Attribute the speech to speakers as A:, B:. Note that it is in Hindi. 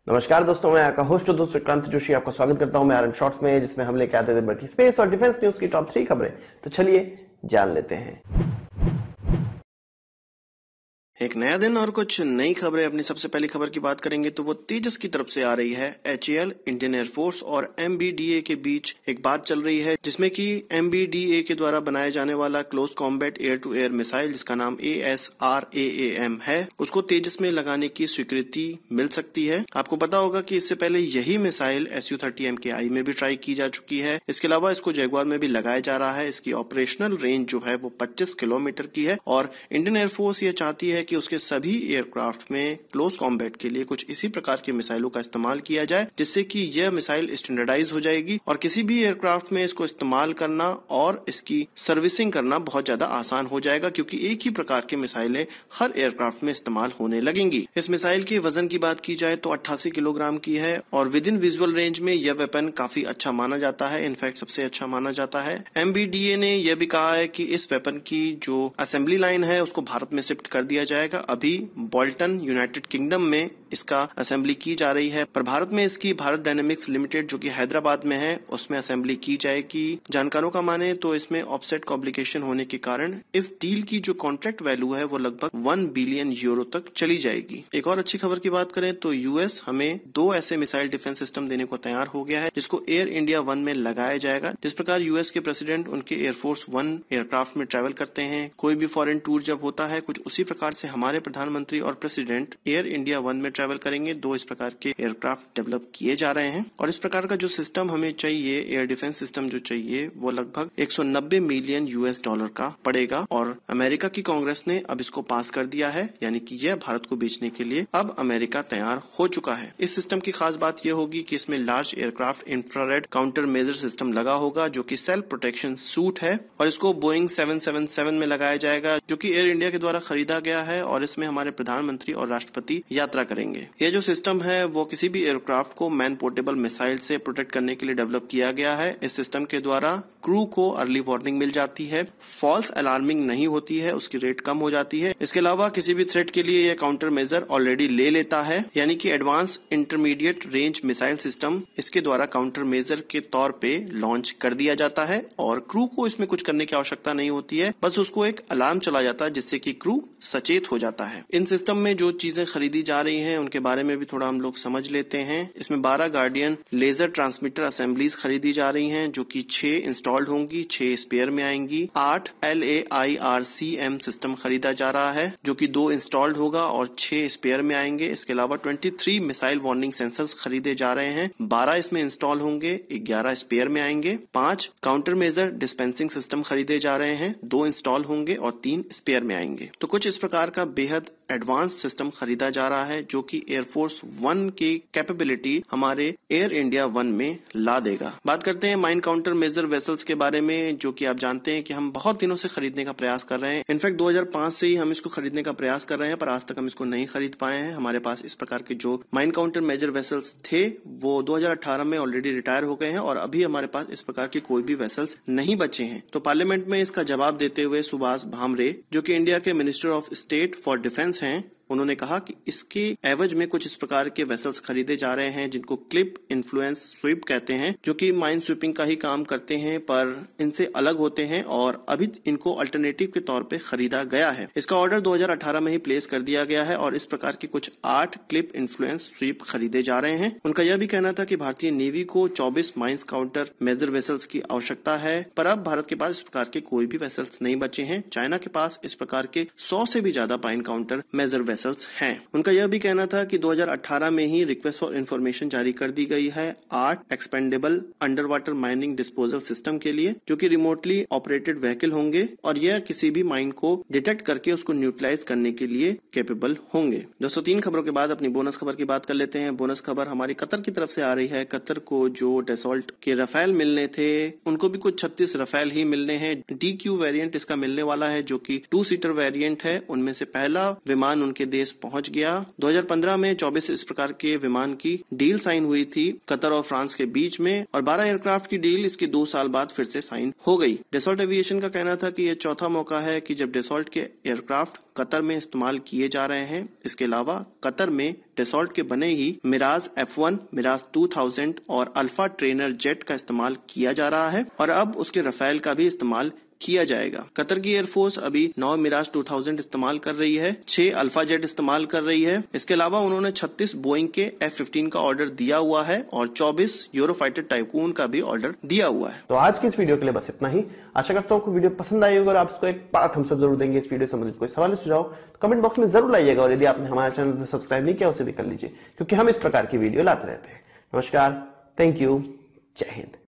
A: नमस्कार दोस्तों, मैं आपका होस्ट दोस्त विक्रांत जोशी आपका स्वागत करता हूं मैं आरएम शॉर्ट्स में, जिसमें हम लेके आते थे बड़ी स्पेस और डिफेंस न्यूज की टॉप 3 खबरें। तो चलिए जान लेते हैं। एक नया दिन और कुछ नई खबरें। अपनी सबसे पहली खबर की बात करेंगे तो वो तेजस की तरफ से आ रही है। HAL इंडियन एयरफोर्स और MBDA के बीच एक बात चल रही है, जिसमें कि MBDA के द्वारा बनाया जाने वाला close combat air to air missile, जिसका नाम ASRAAM है, उसको तेजस में लगाने की स्वीकृति मिल सकती है। आपको पता होगा कि इससे पहले यही मिसाइल Su-30 MKI में भी ट्राई की जा चुकी है। इसके अलावा इसको जगुआर में भी लगाया जा रहा है। इसकी ऑपरेशनल रेंज जो है वो 25 किलोमीटर की है और इंडियन एयरफोर्स ये चाहती है कि उसके सभी एयरक्राफ्ट में क्लोज कॉम्बैट के लिए कुछ इसी प्रकार के मिसाइलों का इस्तेमाल किया जाए, जिससे कि यह मिसाइल स्टैंडर्डाइज हो जाएगी और किसी भी एयरक्राफ्ट में इसको इस्तेमाल करना और इसकी सर्विसिंग करना बहुत ज्यादा आसान हो जाएगा, क्योंकि एक ही प्रकार की मिसाइलें हर एयरक्राफ्ट में इस्तेमाल होने लगेंगी। इस मिसाइल के वजन की बात की जाए तो 88 किलोग्राम की है और विद इन विजुअल रेंज में यह वेपन काफी अच्छा माना जाता है। इनफैक्ट सबसे अच्छा माना जाता है। MBDA ने यह भी कहा है कि इस वेपन की जो असेंबली लाइन है उसको भारत में शिफ्ट कर दिया जाएगा। अभी बोल्टन यूनाइटेड किंगडम में इसका असेंबली की जा रही है, पर भारत में इसकी भारत डायनेमिक्स लिमिटेड जो कि हैदराबाद में है उसमें असेंबली की जाएगी। जानकारों का माने तो इसमें ऑफसेट कॉम्प्लिकेशन होने के कारण इस डील की जो कॉन्ट्रैक्ट वैल्यू है वो लगभग 1 बिलियन यूरो तक चली जाएगी। एक और अच्छी खबर की बात करें तो यूएस हमें 2 ऐसे मिसाइल डिफेंस सिस्टम देने को तैयार हो गया है, जिसको एयर इंडिया 1 में लगाया जाएगा। जिस प्रकार यूएस के प्रेसिडेंट उनके एयरफोर्स 1 एयरक्राफ्ट में ट्रैवल करते हैं, कोई भी फॉरेन टूर जब होता है, कुछ उसी प्रकार से हमारे प्रधानमंत्री और प्रेसिडेंट एयर इंडिया 1 में ट्रैवल करेंगे। 2 इस प्रकार के एयरक्राफ्ट डेवलप किए जा रहे हैं और इस प्रकार का जो सिस्टम हमें चाहिए, एयर डिफेंस सिस्टम जो चाहिए, वो लगभग 190 मिलियन US डॉलर का पड़ेगा और अमेरिका की कांग्रेस ने अब इसको पास कर दिया है, यानी कि यह भारत को बेचने के लिए अब अमेरिका तैयार हो चुका है। इस सिस्टम की खास बात यह होगी कि इसमें large aircraft infrared counter measure system लगा होगा, जो कि सेल्फ प्रोटेक्शन सूट है और इसको बोइंग 777 में लगाया जाएगा, जो कि एयर इंडिया के द्वारा खरीदा गया है और इसमें हमारे प्रधानमंत्री और राष्ट्रपति यात्रा करेंगे। यह जो सिस्टम है वो किसी भी एयरक्राफ्ट को मैन पोर्टेबल मिसाइल से प्रोटेक्ट करने के लिए डेवलप किया गया है। इस सिस्टम के द्वारा क्रू को अर्ली वार्निंग मिल जाती है, फॉल्स अलार्मिंग नहीं होती है, उसकी रेट कम हो जाती है। इसके अलावा किसी भी थ्रेट के लिए यह काउंटर मेजर ऑलरेडी ले लेता है, यानी कि advance intermediate range missile system इसके द्वारा काउंटर मेजर के तौर पे लॉन्च कर दिया जाता है और क्रू को इसमें कुछ करने की आवश्यकता नहीं होती है, बस उसको एक अलार्म चला जाता है जिससे कि क्रू सचेत हो जाता है। इन सिस्टम में जो चीजें खरीदी जा रही हैं उनके बारे में भी थोड़ा हम लोग समझ लेते हैं। इसमें 12 गार्डियन लेजर ट्रांसमीटर असेंबलीज खरीदी जा रही हैं, जो कि 6 इंस्टॉल्ड होंगी, 6 स्पेयर में आएंगी। 8 LAIRCM सिस्टम खरीदा जा रहा है, जो कि 2 इंस्टॉल्ड होगा और 6 स्पेयर में आएंगे। इसके अलावा 23 मिसाइल वार्निंग सेंसर्स खरीदे जा रहे हैं, 12 इसमें इंस्टॉल होंगे, 11 स्पेयर में आएंगे। 5 काउंटर मेजर डिस्पेंसिंग सिस्टम खरीदे जा रहे हैं, 2 इंस्टॉल होंगे और 3 स्पेयर में आएंगे। तो कुछ इस प्रकार का बेहद एडवांस सिस्टम खरीदा जा रहा है, जो कि एयरफोर्स 1 की कैपेबिलिटी हमारे एयर इंडिया 1 में ला देगा। बात करते हैं माइन काउंटर मेजर वेसल्स के बारे में, जो कि आप जानते हैं कि हम बहुत दिनों से खरीदने का प्रयास कर रहे हैं। इनफैक्ट 2005 से ही हम इसको खरीदने का प्रयास कर रहे हैं, पर आज तक हम इसको नहीं खरीद पाए हैं। हमारे पास इस प्रकार के जो माइन काउंटर मेजर वेसल्स थे वो 2018 में ऑलरेडी रिटायर हो गए हैं और अभी हमारे पास इस प्रकार के कोई भी वेसल्स नहीं बचे हैं। तो पार्लियामेंट में इसका जवाब देते हुए सुभाष भामरे, जो कि इंडिया के minister of state for defence हैं, उन्होंने कहा कि इसके एवज में कुछ इस प्रकार के वेसल्स खरीदे जा रहे हैं, जिनको क्लिप इन्फ्लुएंस स्वीप कहते हैं, जो कि माइन स्वीपिंग का ही काम करते हैं पर इनसे अलग होते हैं और अभी इनको अल्टरनेटिव के तौर पे खरीदा गया है। इसका ऑर्डर 2018 में ही प्लेस कर दिया गया है और इस प्रकार के कुछ 8 क्लिप इन्फ्लुएंस स्वीप खरीदे जा रहे हैं। उनका यह भी कहना था कि भारतीय नेवी को 24 माइंस काउंटर मेजर वेसल्स की आवश्यकता है, पर अब भारत के पास इस प्रकार के कोई भी वेसल्स नहीं बचे हैं। चाइना के पास इस प्रकार के 100 से भी ज्यादा माइन काउंटर मेजर वेसल्स हैं। उनका यह भी कहना था कि 2018 में ही रिक्वेस्ट फॉर इंफॉर्मेशन जारी कर दी गई है 8 expendable underwater mining disposal system के लिए, जो कि रिमोटली ऑपरेटेड व्हीकल होंगे और यह किसी भी माइन को डिटेक्ट करके उसको न्यूट्रलाइज करने के लिए कैपेबल होंगे। दोस्तों, 3 खबरों के बाद अपनी बोनस खबर की बात कर लेते हैं। बोनस खबर हमारी कतर की तरफ से आ रही है। कतर को जो डसॉल्ट के रफेल मिलने थे, उनको भी कुछ 36 रफेल ही मिलने हैं। DQ वेरिएंट इसका मिलने वाला है, जो कि 2 सीटर वेरिएंट है। उनमें से पहला विमान उनके के देश पहुंच गया। 2015 में 24 इस प्रकार के विमान की डील साइन हुई थी कतर और फ्रांस के बीच में, और 12 एयरक्राफ्ट की डील इसके 2 साल बाद फिर से साइन हो गई। डसॉल्ट एविएशन का कहना था कि यह चौथा मौका है कि जब डसॉल्ट के एयरक्राफ्ट कतर में इस्तेमाल किए जा रहे हैं। इसके अलावा कतर में डसॉल्ट के बने ही मिराज F1, मिराज 2000 और अल्फा ट्रेनर जेट का इस्तेमाल किया जा रहा है, और अब उसके रफेल का भी इस्तेमाल किया जाएगा। कतर की एयरफोर्स अभी 9 मिराज 2000 इस्तेमाल कर रही है, 6 अल्फा जेट इस्तेमाल कर रही है। इसके अलावा उन्होंने 36 बोइंग के F-15 का ऑर्डर दिया हुआ है और 24 यूरोफाइटर टाइकून का भी ऑर्डर दिया हुआ है।
B: तो आज की इस वीडियो के लिए बस इतना ही। आशा करता हूँ आपको वीडियो पसंद आई होगी और आप इसको एक बड़ा थम्स अप जरूर देंगे। इस वीडियो से संबंधित कोई सवाल सुझाव तो कमेंट बॉक्स में जरूर लाइएगा, और यदि आपने हमारे चैनल को सब्सक्राइब नहीं किया उसे भी कर लीजिए, क्योंकि हम इस प्रकार की वीडियो लाते रहते हैं। नमस्कार, थैंक यू, जय हिंद।